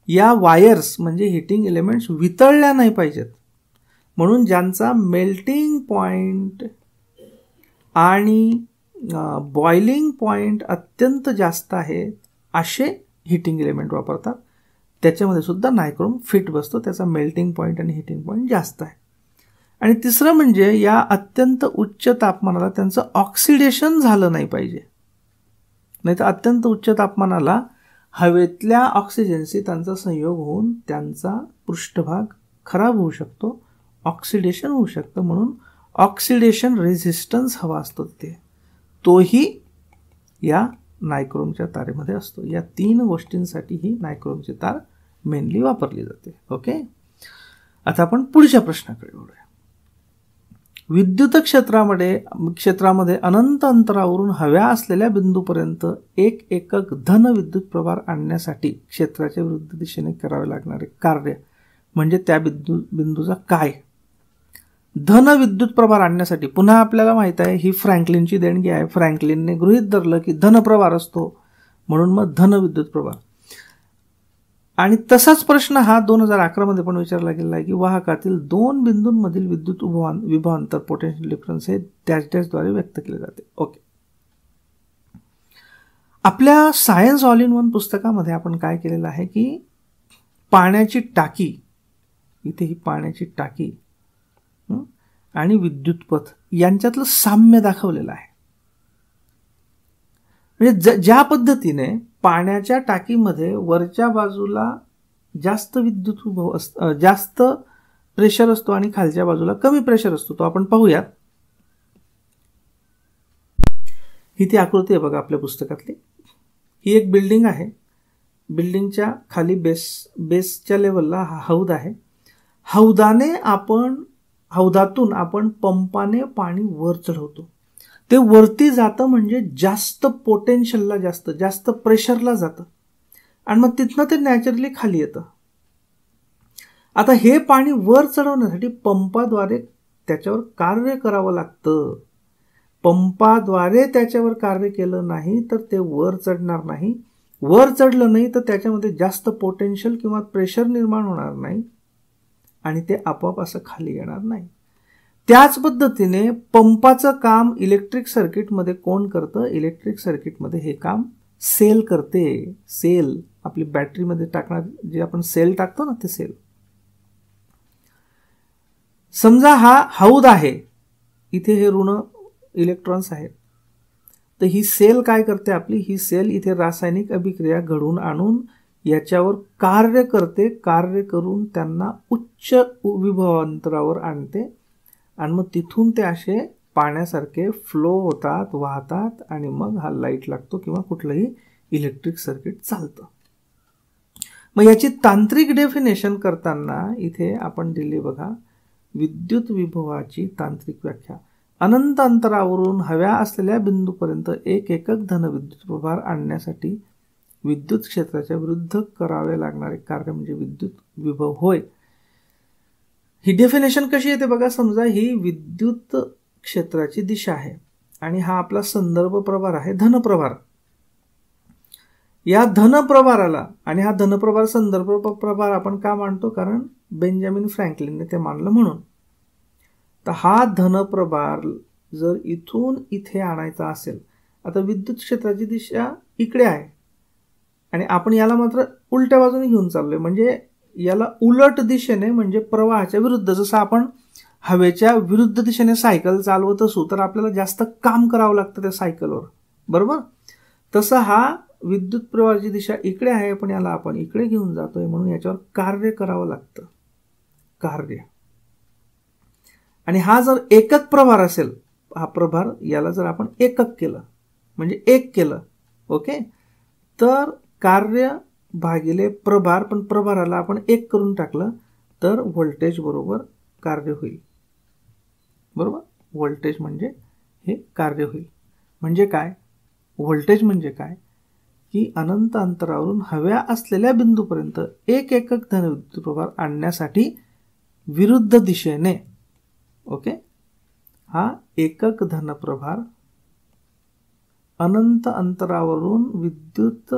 या वायर्स म्हणजे हिटिंग एलिमेंट्स वितळल्या नाही पाहिजेत, म्हणून ज्यांचा मेल्टिंग पॉइंट आणि बॉइलिंग पॉइंट अत्यंत जास्त आहे असे हिटिंग एलिमेंट वापरतात. त्याच्यामध्ये सुद्धा नायक्रोम फिट बसतो, त्याचा मेल्टिंग पॉइंट आणि हिटिंग पॉइंट जास्त आहे. आणि तिसरं म्हणजे या अत्यंत उच्च तापमानाला त्यांचं ऑक्सिडेशन झालं नाही पाहिजे, नाही तर अत्यंत उच्च तापमानाला हवेतल्या ऑक्सिजनशी त्यांचा संयोग होऊन त्यांचा पृष्ठभाग खराब होऊ शकतो, ऑक्सिडेशन होऊ शकतं. म्हणून ऑक्सिडेशन रेझिस्टन्स हवा असतो तोही या नायक्रोमच्या तारेमध्ये असतो. या 3 गोष्टींसाठी ही नायक्रोमची तार मेनली वापरली जाते. ओके, आता आपण पुढच्या प्रश्नाकडे वळूया. विद्युत क्षेत्रामध्ये अनंत अंतरावरून हव्या असलेल्या बिंदूपर्यंत 1 एकक धन विद्युत प्रभार आणण्यासाठी क्षेत्राच्या विरुद्ध दिशेने करावे लागणारे कार्य म्हणजे त्या बिंदूचा काय. धन विद्युत प्रभार आणण्यासाठी पुन्हा आपल्याला माहित आहे ही फ्रँकलिनची देणगी आहे. फ्रँकलिनने गृहीत धरलं की धन प्रभार असतो, म्हणून मग धन विद्युत प्रभार. आणि तसाच प्रश्न हा 2011 मध्ये पण विचारला गेला आहे की वाहकातील 2 बिंदूंमधील विद्युत विभवांतर पोटेन्शियल डिफरन्स हे डॅशद्वारे व्यक्त केले जाते. ओके, आपल्या सायन्स ऑल इन वन पुस्तकामध्ये आपण काय केलेलं आहे की पाण्याची टाकी, इथे ही पाण्याची टाकी आणि विद्युतपथ यांच्यातलं साम्य दाखवलेलं आहे. म्हणजे ज्या पद्धतीने पाण्याच्या टाकीमध्ये वरच्या बाजूला जास्त विद्युत विभव जास्त प्रेशर असतो आणि खालच्या बाजूला कमी प्रेशर असतो, तो आपण पाहूयात. ही ती आकृती आहे बघा आपल्या पुस्तकातली. ही एक बिल्डिंग आहे. बिल्डिंगच्या खाली बेसच्या लेवलला हा हौद आहे. हौदातून आपण पंपाने पाणी वर चढवतो. ते वरती जातं म्हणजे जास्त पोटेन्शियलला जास्त प्रेशरला जातं. आणि मग तिथनं ते नॅचरली खाली येतं. आता हे पाणी वर चढवण्यासाठी पंपाद्वारे त्याच्यावर कार्य करावं लागतं. पंपाद्वारे त्याच्यावर कार्य केलं नाही तर ते वर चढणार नाही. वर चढलं नाही तर त्याच्यामध्ये जास्त पोटेन्शियल किंवा प्रेशर निर्माण होणार नाही आणि ते आपोआप असं खाली येणार नाही. त्याच पद्धतीने पंपाचं काम इलेक्ट्रिक सर्किटमध्ये कोण करतं? इलेक्ट्रिक सर्किटमध्ये हे काम सेल करते. सेल, आपली बॅटरीमध्ये टाकणार जे आपण सेल टाकतो ना, ते सेल. समजा हा हौद आहे, इथे हे ऋण इलेक्ट्रॉन्स आहेत, तर ही सेल काय करते आपली? ही सेल इथे रासायनिक अभिक्रिया घडवून आणून याच्यावर कार्य करते. कार्य करून त्यांना उच्च विभवांतरावर आणते आणि मग तिथून ते असे पाण्यासारखे फ्लो होतात, वाहतात आणि मग हा लाईट लागतो किंवा कुठलंही इलेक्ट्रिक सर्किट चालतं. मग याची तांत्रिक डेफिनेशन करताना इथे आपण दिली बघा, विद्युत विभवाची तांत्रिक व्याख्या. अनंत अंतरावरून हव्या असलेल्या बिंदूपर्यंत एक एकक धनविद्युत प्रभार आणण्यासाठी विद्युत क्षेत्राच्या विरुद्ध करावे लागणारे कार्य म्हणजे विद्युत विभव होय. ही डेफिनेशन कशी येते बघा. समजा ही विद्युत क्षेत्राची दिशा आहे आणि हा आपला संदर्भ प्रभार आहे, धनप्रभार. या धनप्रभाराला, आणि हा धनप्रभार संदर्भ प्रभार आपण का मानतो? कारण बेंजामिन फ्रँकलिनने ते मानलं म्हणून. तर हा धनप्रभार जर इथून इथे आणायचा असेल, आता विद्युत क्षेत्राची दिशा इकडे आहे आणि आपण याला मात्र उलट्या बाजूने घेऊन चाललोय, म्हणजे याला उलट दिशेने, म्हणजे प्रवाहाच्या विरुद्ध. जसं आपण हवेच्या विरुद्ध दिशेने सायकल चालवत असू तर आपल्याला जास्त काम करावं लागतं त्या सायकलवर, बरोबर? तसं हा विद्युत प्रवाहाची दिशा इकडे आहे, पण याला आपण इकडे घेऊन जातोय, म्हणून याच्यावर कार्य करावं लागतं, कार्य. आणि हा जर एकक प्रभार असेल, हा प्रभार, याला जर आपण एकक केलं म्हणजे एक केलं, ओके, तर कार्य भागिले प्रभार, पण प्रभाराला आपण एक करून टाकलं तर व्होल्टेज बरोबर कार्य होईल, बरोबर? व्होल्टेज म्हणजे हे कार्य होईल. म्हणजे काय? व्होल्टेज म्हणजे काय की अनंत अंतरावरून हव्या असलेल्या बिंदूपर्यंत एक एकक धनविद्युत प्रभार आणण्यासाठी विरुद्ध दिशेने, ओके, हा एकक धनप्रभार अनंत अंतरावरून विद्युत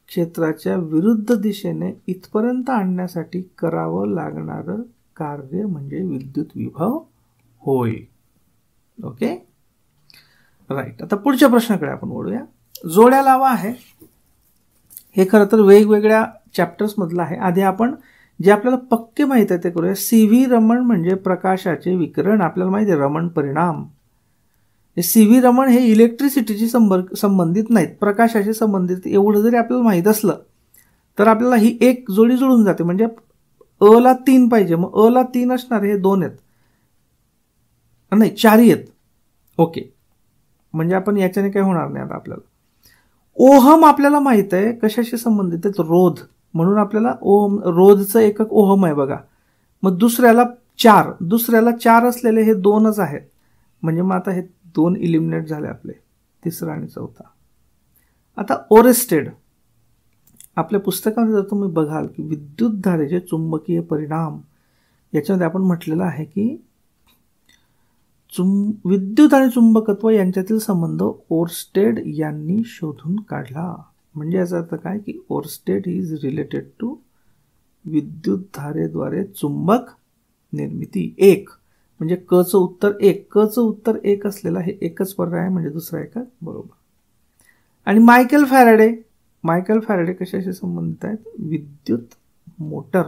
क्षेत्राच्या विरुद्ध दिशेने इथपर्यंत आणण्यासाठी करावं लागणारं कार्य म्हणजे विद्युत विभव होय. Okay, right. आता पुढच्या प्रश्नाकडे आपण वळूया. जोड्या लावा आहे. हे खरं तर वेगवेगळ्या चॅप्टर्स मधलं आहे. आधी आपण जे आपल्याला पक्के माहित आहे ते करूया. CV रमण म्हणजे प्रकाशाचे विकिरण. आपल्याला माहिती आहे रमण परिणाम. CV रमण हे इलेक्ट्रिसिटीशी संबंधित नाहीत, प्रकाशाशी संबंधित. एवढं जरी आपल्याला माहित असलं तर आपल्याला ही एक जोडी जुळून जाते. म्हणजे अ ला 3 पाहिजे, मग अ ला 3 असणार, हे 2 आहेत, नाही 4 आहेत. ओके, म्हणजे आपण याच्याने काही होणार नाही. आता आपल्याला ओहम आपल्याला माहित आहे कशाशी संबंधित आहेत, रोध. म्हणून आपल्याला ओहम, रोधचं एकक ओहम आहे बघा. मग दुसऱ्याला 4 असलेले हे 2च आहेत. म्हणजे मग आता हे 2 इलिमिनेट झाले आपले, तिसरा आणि चौथा. आता ओरेस्टेड, आपल्या पुस्तकामध्ये जर तुम्ही बघाल की विद्युत धारेचे चुंबकीय परिणाम, याच्यामध्ये आपण म्हटलेलं आहे की विद्युत आणि चुंबकत्व यांच्यातील संबंध ओरस्टेड यांनी शोधून काढला. म्हणजे याचा अर्थ काय की ओरस्टेड इज रिलेटेड टू विद्युत धारेद्वारे चुंबक निर्मिती. एक म्हणजे क चं उत्तर 1, क चं उत्तर 1 असलेला हे एकच पर्याय आहे, म्हणजे दुसरा एकक बरोबर. आणि मायकेल फॅराडे कशाशी संबंधित आहेत? विद्युत मोटर.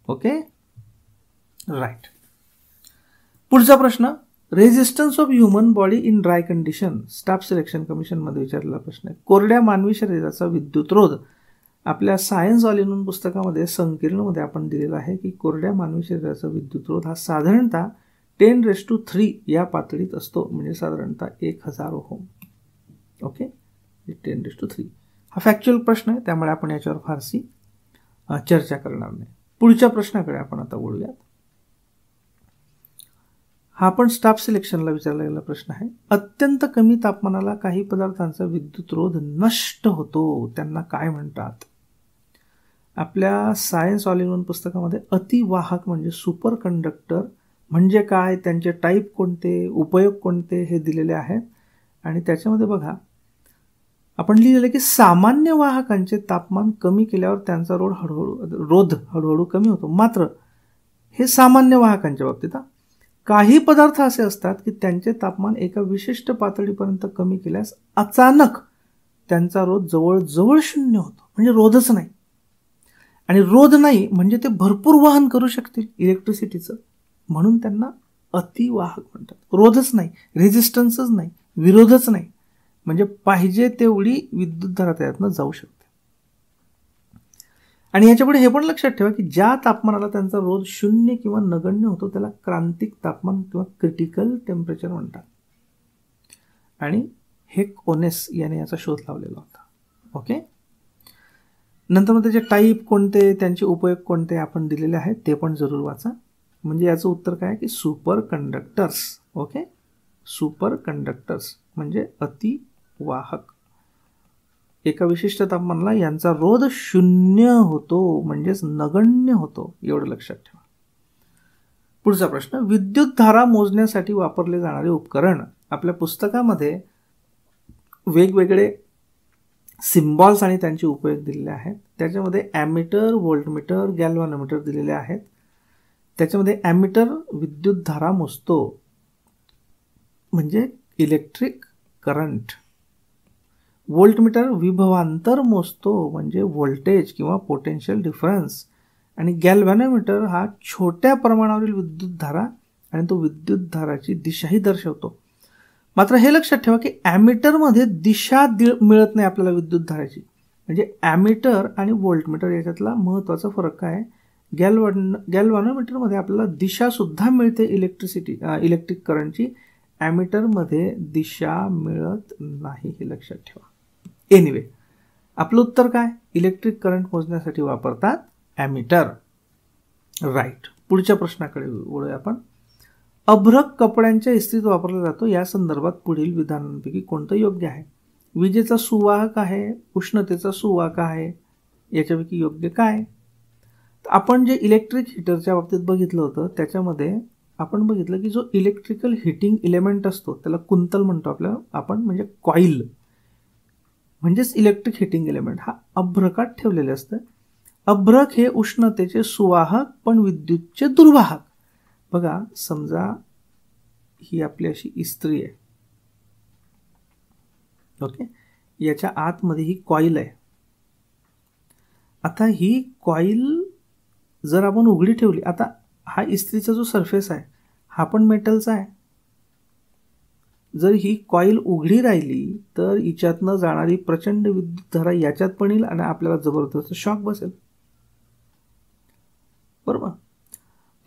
Okay, right. पुढचा प्रश्न, resistance of human body in dry condition, staff selection commission मध्ये विचारलेला प्रश्न आहे. कोरड्या मानवी शरीराचा विद्युत रोध. आपल्या सायन्स ऑल इन वन पुस्तकामध्ये संकीर्णमध्ये आपण दिलेला आहे की कोरड्या मानवी शरीराचा विद्युत रोध हा साधारणतः 10⁻³ या पातळीत असतो, म्हणजे साधारणतः 1000 ओहम. ओके, 10⁻³ हा फॅक्च्युअल प्रश्न आहे, त्यामुळे आपण याच्यावर फारशी चर्चा करणार नाही. पुढच्या प्रश्नाकडे आपण आता वळूयात. हा पण स्टाफ सिलेक्शनला विचारला गेलेला प्रश्न आहे. अत्यंत कमी तापमानाला काही पदार्थांचा विद्युत रोध नष्ट होतो, त्यांना काय म्हणतात? आपल्या सायन्स ऑल इन वन पुस्तकामध्ये अतिवाहक म्हणजे सुपर कंडक्टर म्हणजे काय, त्यांचे टाईप कोणते, उपयोग कोणते हे दिलेले आहेत. आणि त्याच्यामध्ये बघा आपण लिहिलेलं की सामान्य वाहकांचे तापमान कमी केल्यावर त्यांचा रोध हळूहळू कमी होतो. मात्र हे सामान्य वाहकांच्या बाबतीत. काही पदार्थ असे असतात की त्यांचे तापमान एका विशिष्ट पातळीपर्यंत कमी केल्यास अचानक त्यांचा रोध जवळजवळ शून्य होतो, म्हणजे रोधच नाही. आणि रोध नाही म्हणजे ते भरपूर वहन करू शकतील इलेक्ट्रिसिटीचं, म्हणून त्यांना अतिवाहक म्हणतात. रोधच नाही, रेझिस्टन्सच नाही, विरोधच नाही, म्हणजे पाहिजे तेवढी विद्युतधारा त्यातनं जाऊ शकते. आणि याच्यापुढे हे पण लक्षात ठेवा की ज्या तापमानाला त्यांचा रोध शून्य किंवा नगण्य होतो त्याला क्रांतिक तापमान किंवा क्रिटिकल टेम्परेचर म्हणतात. आणि हेक ओनेस याने याचा शोध लावलेला होता. ओके. नंतर मग त्याचे टाईप कोणते, त्यांचे उपयोग कोणते आपण दिलेले आहेत ते पण जरूर वाचा. म्हणजे याचं उत्तर काय की super conductors. Okay. Super conductors म्हणजे अतिवाहक. एका विशिष्ट तापमानाला यांचा रोध शून्य होतो, म्हणजेच नगण्य होतो, एवढं लक्षात ठेवा. पुढचा प्रश्न, विद्युत धारा मोजण्यासाठी वापरले जाणारे उपकरण. आपल्या पुस्तकामध्ये वेगवेगळे सिम्बॉल्स आणि त्यांचे उपयोग दिलेले आहेत. त्याच्यामध्ये ॲमीटर, व्होल्टमीटर, गॅल्व्हॅनोमीटर दिलेले आहेत. त्याच्यामध्ये ॲमीटर विद्युत धारा मोजतो, म्हणजे इलेक्ट्रिक करंट. व्होल्टमीटर विभवांतर मोजतो, म्हणजे व्होल्टेज किंवा पोटेन्शियल डिफरन्स. आणि गॅल्व्हॅनोमीटर हा छोट्या प्रमाणावरील विद्युत धारा आणि तो विद्युत धाराची दिशाही दर्शवतो. मात्र हे लक्षात ठेवा की ॲमीटरमध्ये दिशा मिळत नाही आपल्याला विद्युत धाराची. म्हणजे ॲमीटर आणि व्होल्टमीटर याच्यातला महत्त्वाचा फरक काय आहे, गॅल्व्हॅनोमीटरमध्ये आपल्याला दिशा सुद्धा मिळते इलेक्ट्रिक करंटची, ॲमीटरमध्ये दिशा मिळत नाही, हे लक्षात ठेवा. एनिवे आपलं उत्तर काय, इलेक्ट्रिक करंट मोजण्यासाठी वापरतात ॲमीटर. राईट. पुढच्या प्रश्नाकडे वळूया आपण. अभ्रक कपड्यांच्या इस्त्रीत वापरला जातो, या संदर्भात पुढील विधानांपैकी कोणतं योग्य आहे. विजेचा सुवाहक आहे, उष्णतेचा सुवाहक आहे, याच्यापैकी योग्य काय. आपण जे इलेक्ट्रिक हीटरच्या बाबतीत बघितलं होतं त्याच्यामध्ये आपण बघितलं की जो इलेक्ट्रिकल हिटिंग इलेमेंट असतो त्याला कुंतल म्हणतो आपण, म्हणजे कॉईल म्हणजेच इलेक्ट्रिक हिटिंग एलिमेंट, हा अभ्रकात ठेवलेले असतं. अभ्रक हे उष्णतेचे सुवाहक पण विद्युतचे दुर्वाहक. बघा समजा ही आपली अशी इस्त्री आहे. ओके. याच्या आतमध्ये ही कॉईल आहे. आता ही कॉईल जर आपण उघडी ठेवली, आता हा इस्त्रीचा जो सरफेस आहे हा पण मेटलचा आहे. जर ही कॉईल उघडी राहिली तर हिच्यातनं जाणारी प्रचंड विद्युतधारा याच्यात पण येईल आणि आपल्याला जबरदस्त शॉक बसेल, बरोबर.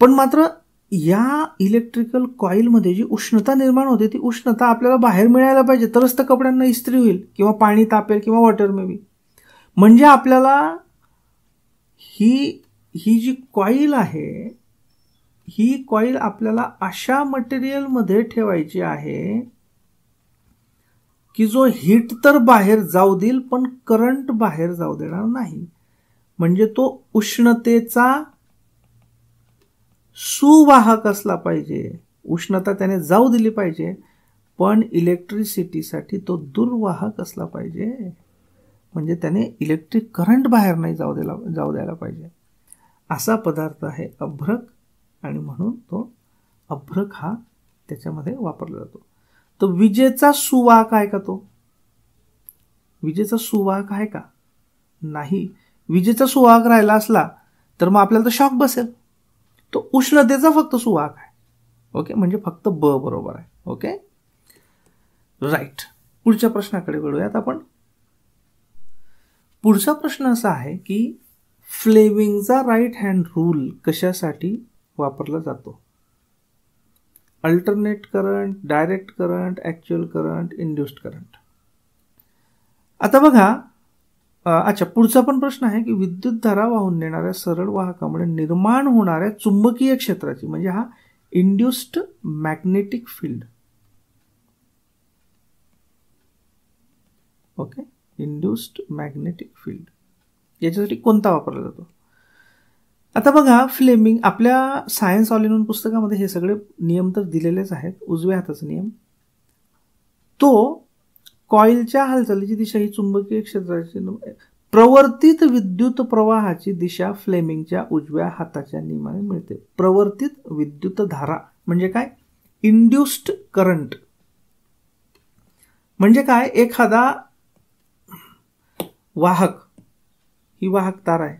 पण मात्र या इलेक्ट्रिकल कॉईलमध्ये जी उष्णता निर्माण होते ती उष्णता आपल्याला बाहेर मिळायला पाहिजे, तरच तर कपड्यांना इस्त्री होईल किंवा पाणी तापेल किंवा वॉटर मे बी. म्हणजे आपल्याला ही जी कॉईल आहे ही कॉईल आपल्याला अशा मटेरियलमध्ये ठेवायची आहे की जो हीट तर बाहेर जाऊ देईल पण करंट बाहेर जाऊ देणार नाही. म्हणजे तो उष्णतेचा सुवाहक असला पाहिजे, उष्णता त्याने जाऊ दिली पाहिजे, पण इलेक्ट्रिसिटीसाठी तो दुर्वाहक असला पाहिजे. म्हणजे त्याने इलेक्ट्रिक करंट बाहेर नाही जाऊ द्यायला पाहिजे. असा पदार्थ आहे अभ्रक, आणि म्हणून तो अभ्रक हा त्याच्यामध्ये वापरला जातो. तो विजेचा सुवाहक आहे का, तो विजेचा सुवाहक आहे का, नाही. विजेचा सुवाहक राहिला असला तर मग आपल्याला तर शॉक बसेल. तो उष्णतेचा फक्त सुवाहक आहे. ओके. म्हणजे फक्त ब बरोबर आहे. ओके. राईट. पुढच्या प्रश्नाकडे वळूयात आपण. पुढचा प्रश्न असा आहे की फ्लेमिंगचा राईट हँड रूल कशासाठी वापरला जातो. Alternate current, direct current, actual current, induced current. आता बघा, अच्छा पुढचा पण प्रश्न आहे की विद्युत धारा वाहून नेणाऱ्या सरळ वाहकामुळे निर्माण होणाऱ्या चुंबकीय क्षेत्राची, म्हणजे हा induced magnetic field. Okay. Induced magnetic field याच्यासाठी कोणता वापरला जातो? आता बघा, फ्लेमिंग आपल्या सायन्स ऑल इन वन पुस्तकामध्ये हे सगळे नियम तर दिलेलेच आहेत. उजव्या हाताचा नियम, तो कॉइलच्या हालचालीची दिशा ही चुंबकीय क्षेत्राची प्रवर्तित विद्युत प्रवाहाची दिशा फ्लेमिंगच्या उजव्या हाताच्या नियमाने मिळते. प्रवर्तित विद्युत धारा म्हणजे काय? इंड्युस्ड करंट म्हणजे काय? एखादा वाहक, ही वाहक तार आहे,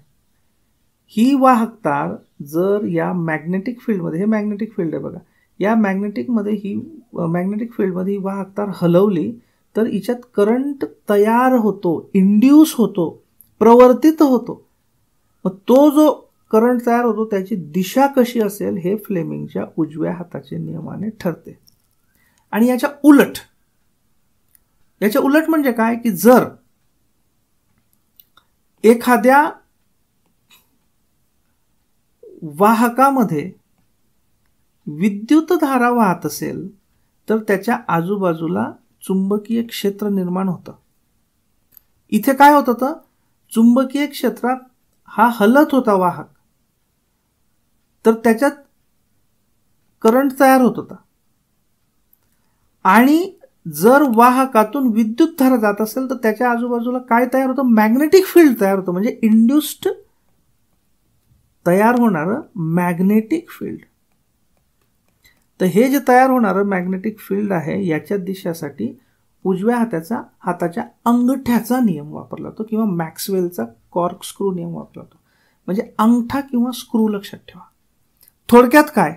ही वाहक तार जर या मॅग्नेटिक फील्डमध्ये, हे मॅग्नेटिक फील्ड आहे बघा, या मॅग्नेटिक फील्डमध्ये ही वाहक तार हलवली तर हिच्यात करंट तयार होतो, इंड्यूस होतो, प्रवर्तित होतो. मग तो जो करंट तयार होतो त्याची दिशा कशी असेल हे फ्लेमिंगच्या उजव्या हाताच्या नियमाने ठरते. आणि याच्या उलट म्हणजे काय की जर एखाद्या वाहकामध्ये विद्युत धारा वाहत असेल तर त्याच्या आजूबाजूला चुंबकीय क्षेत्र निर्माण होतं. इथे काय होत होतं? चुंबकीय क्षेत्रात हा हलत होता वाहक, तर त्याच्यात करंट तयार होत होता. आणि जर वाहकातून विद्युत धारा जात असेल तर त्याच्या आजूबाजूला काय तयार होतं? मॅग्नेटिक फील्ड तयार होतं, म्हणजे इंड्युस्ड तयार होणारं मॅग्नेटिक फील्ड. तर हे जे तयार होणारं मॅग्नेटिक फील्ड आहे याच्या दिशेसाठी उजव्या हाताच्या अंगठ्याचा नियम वापरला जातो किंवा मॅक्सवेलचा कॉर्क स्क्रू नियम वापरला जातो. म्हणजे अंगठा किंवा स्क्रू लक्षात ठेवा. थोडक्यात काय?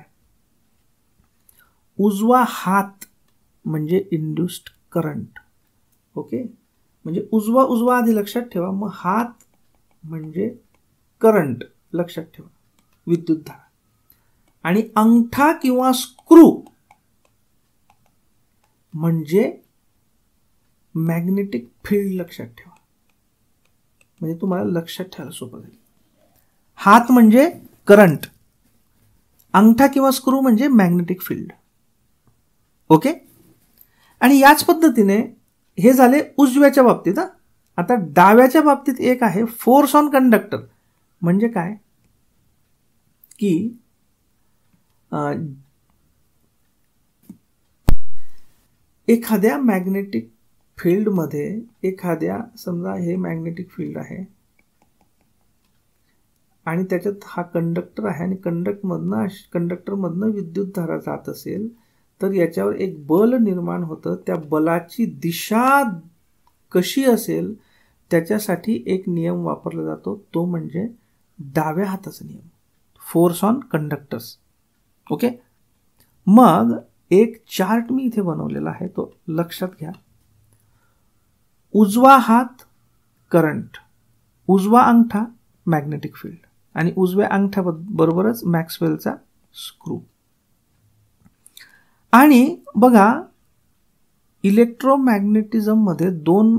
उजवा हात म्हणजे इंड्युस्ड करंट. ओके, म्हणजे उजवा आधी लक्षात ठेवा, मग हात म्हणजे करंट लक्षात ठेवा, विद्युत धारा. आणि अंगठा किंवा स्क्रू म्हणजे मॅग्नेटिक फील्ड लक्षात ठेवा. म्हणजे तुम्हाला लक्षात ठेवायला सोपं जाईल. हात म्हणजे करंट, अंगठा किंवा स्क्रू म्हणजे मॅग्नेटिक फील्ड. ओके, आणि याच पद्धतीने हे झाले उजव्याच्या बाबतीत. आता डाव्याच्या बाबतीत एक आहे फोर्स ऑन कंडक्टर. म्हणजे काय की एखाद्या मॅग्नेटिक फील्डमध्ये, एखाद्या समजा हे मॅग्नेटिक फील्ड आहे आणि त्याच्यात हा कंडक्टर आहे आणि कंडक्टरमधनं विद्युत धारा जात असेल तर याच्यावर एक बल निर्माण होतं. त्या बलाची दिशा कशी असेल त्याच्यासाठी एक नियम वापरला जातो, तो म्हणजे डाव्या हाताचा नियम, फोर्स ऑन कंडक्टर्स. ओके, मग एक चार्ट मी इथे बनवलेला आहे, तो लक्षात घ्या. उजवा हात करंट, उजवा अंगठा मॅग्नेटिक फील्ड आणि उजव्या अंगठ्याबरोबरच मॅक्सवेलचा स्क्रू. आणि बघा, इलेक्ट्रोमॅग्नेटिझम मध्ये दोन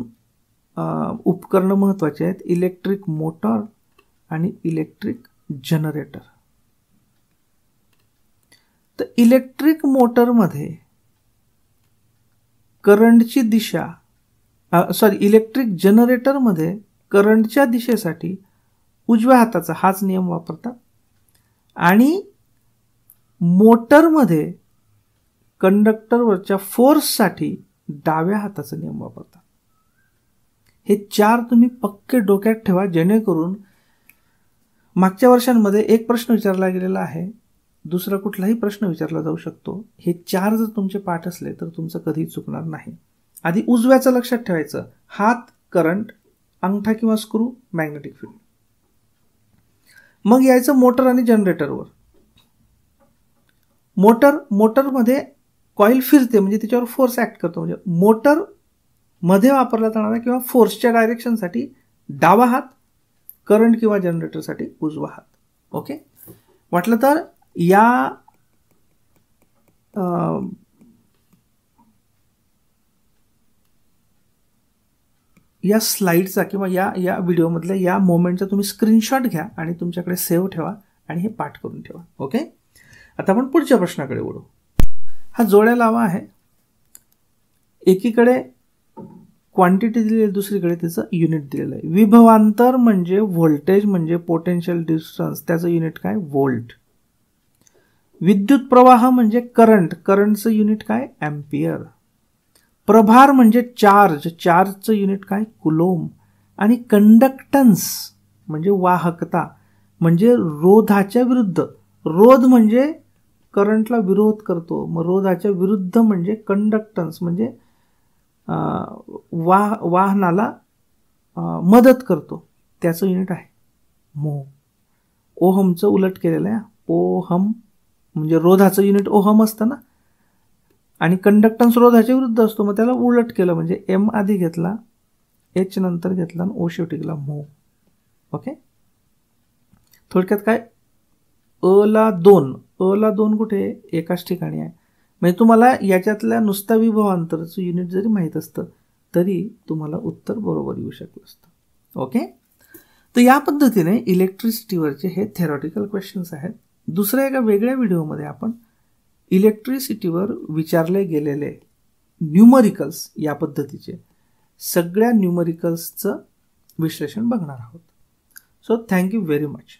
उपकरणं महत्वाचे आहेत, इलेक्ट्रिक मोटर आणि इलेक्ट्रिक जनरेटर. तर इलेक्ट्रिक मोटरमध्ये करंटची दिशा, इलेक्ट्रिक जनरेटरमध्ये करंटच्या दिशेसाठी उजव्या हाताचा हाच नियम वापरतात आणि मोटरमध्ये कंडक्टरवरच्या फोर्ससाठी डाव्या हाताचा नियम वापरतात. हे चार तुम्ही पक्के डोक्यात ठेवा, जेणेकरून मागच्या वर्षांमध्ये एक प्रश्न विचारला गेलेला आहे, दुसरा कुठलाही प्रश्न विचारला जाऊ शकतो. हे चार जर तुमचे पाठ असले तर तुमचं कधीही चुकणार नाही. आधी उजव्याचं लक्षात ठेवायचं, हात करंट, अंगठा किंवा स्क्रू मॅग्नेटिक फील्ड. मग यायचं मोटर आणि जनरेटरवर. मोटरमध्ये कॉईल फिरते म्हणजे त्याच्यावर फोर्स ऍक्ट करतो. म्हणजे मोटर मध्ये वापरला जाणारा किंवा फोर्सच्या डायरेक्शनसाठी डावा हात, करंट किंवा जनरेटरसाठी उजवा हात. ओके, वाटलं तर या स्लाइडचा किंवा या व्हिडिओमधल्या या मोमेंटचा तुम्ही स्क्रीनशॉट घ्या आणि तुमच्याकडे सेव्ह ठेवा आणि हे पाठ करून ठेवा. ओके, आता आपण पुढच्या प्रश्नाकडे वळू. हा जोड्या लावा आहे. एकीकडे क्वांटिटी दिलेली आहे, दुसरीकडे त्याचं युनिट दिलेलं आहे. विभवांतर म्हणजे व्होल्टेज म्हणजे पोटेन्शियल डिस्टन्स, त्याचं युनिट काय व्होल्ट. विद्युत प्रवाह म्हणजे करंट, करंटचं युनिट काय एम्पियर. प्रभार म्हणजे चार्ज, चार्जचं युनिट काय कुलोम. आणि कंडक्टन्स म्हणजे वाहकता म्हणजे रोधाच्या विरुद्ध, रोध म्हणजे करंटला विरोध करतो, मग रोधाच्या विरुद्ध म्हणजे कंडक्टन्स म्हणजे वाहनाला मदत करतो, त्याचं युनिट आहे मो. ओहमचं उलट केलेलं आहे, ओहम म्हणजे रोधाचं युनिट ओहम असतं ना, आणि कंडक्टन्स रोधाच्या विरुद्ध असतो, मग त्याला उलट केलं म्हणजे एम आधी घेतला, एच नंतर घेतला आणि ओ शेवटी गेला मो. ओके, थोडक्यात काय अला 2 कुठे एकाच ठिकाणी आहे. म्हणजे तुम्हाला याच्यातल्या नुसता विभवांतरचं युनिट जरी माहीत असतं तरी तुम्हाला उत्तर बरोबर येऊ शकलं असतं. ओके, तर या पद्धतीने इलेक्ट्रिसिटीवरचे हे थेरॉटिकल क्वेश्चन्स आहेत. दुसऱ्या एका वेगळ्या व्हिडिओमध्ये आपण इलेक्ट्रिसिटीवर विचारले गेलेले न्यूमरिकल्स या पद्धतीचे सगळ्या न्यूमरिकल्सचं विश्लेषण बघणार आहोत. So thank you very much.